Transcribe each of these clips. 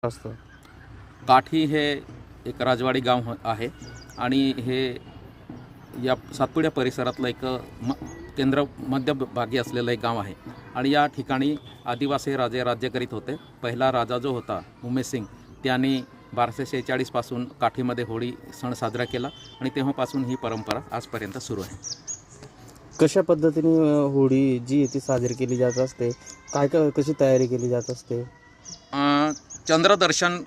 असतं? काठी हे एक राजवाडी गाव आहे आणि हे या सातपुड्या परिसरातलं एक केंद्र मध्यभागी असलेलं एक गाव आहे आणि या ठिकाणी आदिवासी राजे राज्य करीत होते. पहिला राजा जो होता उमेश सिंग त्यांनी 1246 पासून काठीमध्ये होळी सण साजरा केला आणि तेव्हापासून ही परंपरा आजपर्यंत सुरू आहे. कशा पद्धतीने होळी जी ती साजरी केली जात असते, कशी तयारी केली जात असते? चंद्रदर्शन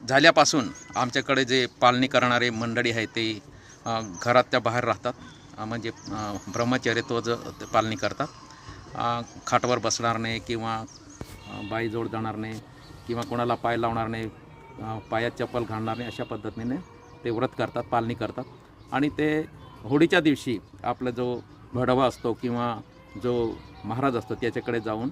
झाल्यापासून आमच्याकडे जे पालणी करणारे मंडळी आहे ते घराच्या बाहेर राहतात, म्हणजे ब्रह्मचर्यत्व ते पालणी करतात. खाटावर बसणार नाही किंवा बाईजवळ जाणार नाही किंवा कोणाला पाय लावणार नाही, पायात चप्पल घालणार नाही, अशा पद्धतीने ते व्रत करतात, पालणी करतात. आणि ते होळीच्या दिवशी आपला जो भडवा असतो किंवा जो महाराज असतो त्याच्याकडे जाऊन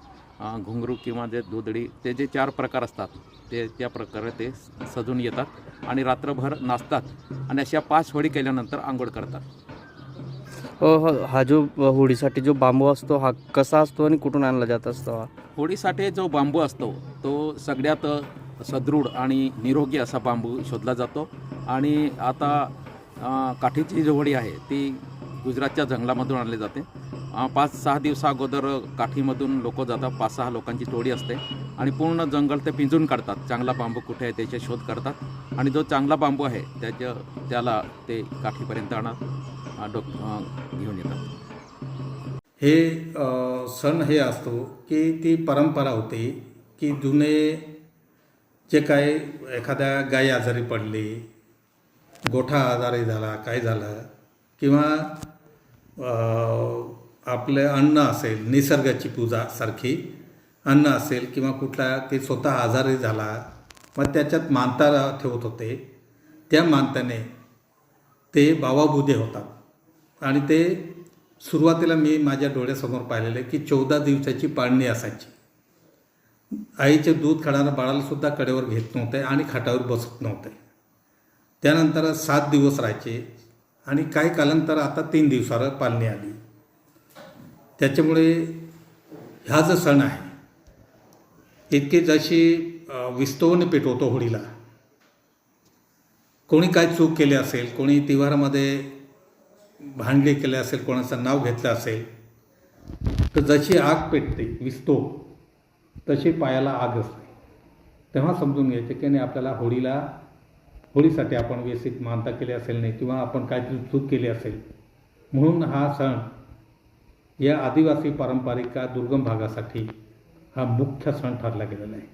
घुंगरू किंवा जे दुधडी ते जे 4 प्रकार असतात ते त्या प्रकारे ते सजून येतात आणि रात्रभर नाचतात आणि अशा 5 होळी केल्यानंतर आंघोळ करतात. हा जो होळीसाठी जो बांबू असतो हा कसा असतो आणि कुठून आणला जात असतो? होळीसाठी जो बांबू असतो तो सगळ्यात सदृढ आणि निरोगी असा बांबू शोधला जातो. आणि आता काठीची जी होळी आहे ती गुजरातच्या जंगलामधून आणली जाते. 5-6 दिवसा अगोदर काठीमधून लोक जातात, 5-6 लोकांची टोळी असते आणि पूर्ण जंगल ते पिंजून काढतात. चांगला बांबू कुठे आहे त्याचे शोध करतात आणि जो चांगला बांबू आहे त्याला ते काठीपर्यंत घेऊन येतात. हे सण हे असतो की ती परंपरा होती की जुने जे काय एखाद्या गाय आजारी पडली, गोठा आजारी झाला, काय झालं किंवा आपले अन्न असेल, निसर्गाची पूजा सारखी अन्न असेल किंवा कुठला ते स्वतः आजारी झाला, मग त्याच्यात मानता ठेवत होते. त्या मानताने ते बावाबुदे होतात आणि ते सुरुवातीला मी माझ्या डोळ्यासमोर पाहिलेले की 14 दिवसाची पाळणी असायची. आईचे दूध खाणाऱ्या बाळालासुद्धा कडेवर घेत नव्हते आणि खाटावर बसत नव्हते. त्यानंतर 7 दिवस राहायचे आणि काही कालांतर आता 3 दिवसावर पाळणी आली. त्याच्यामुळे ह्या जो सण आहे इतके जशी विस्तवून पेटवतो होळीला, कोणी काय चूक केली असेल, कोणी तिवारामध्ये भांडले केले असेल, कोणाचं नाव घेतलं असेल, तर जशी आग पेटते विस्तव तशी पायाला आग असते. तेव्हा समजून घ्यायचे की नाही आपल्याला होळीसाठी आपण व्यवस्थित मानता केली असेल नाही किंवा आपण काहीतरी चूक केली असेल. म्हणून हा सण या आदिवासी पारंपरिक दुर्गम भागासाठी हा मुख्य सण ठरला गेलेला आहे.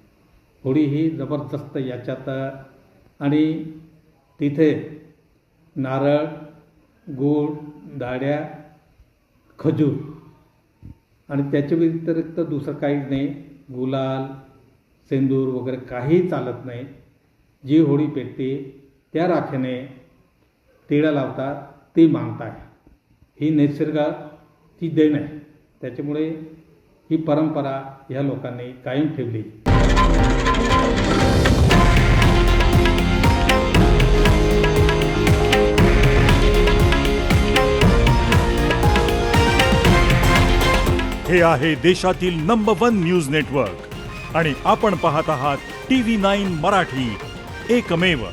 होळी ही जबरदस्त याच्यात आणि तिथे नारळ, गूळ, डाळ्या, खजूर आणि त्याच्या व्यतिरिक्त दुसरं काहीच नाही, गुलाल, सेंदूर वगैरे काही चालत नाही. जी होळी पेटते त्या राखेने तिळा लावतात, ती मानता आहे. ही निसर्गाची देण आहे. त्याच्यामुळे ही परंपरा ह्या लोकांनी कायम ठेवली. हे आहे देशातील नंबर 1 न्यूज नेटवर्क आणि आपण पाहत आहात TV9 मराठी, एकमेव.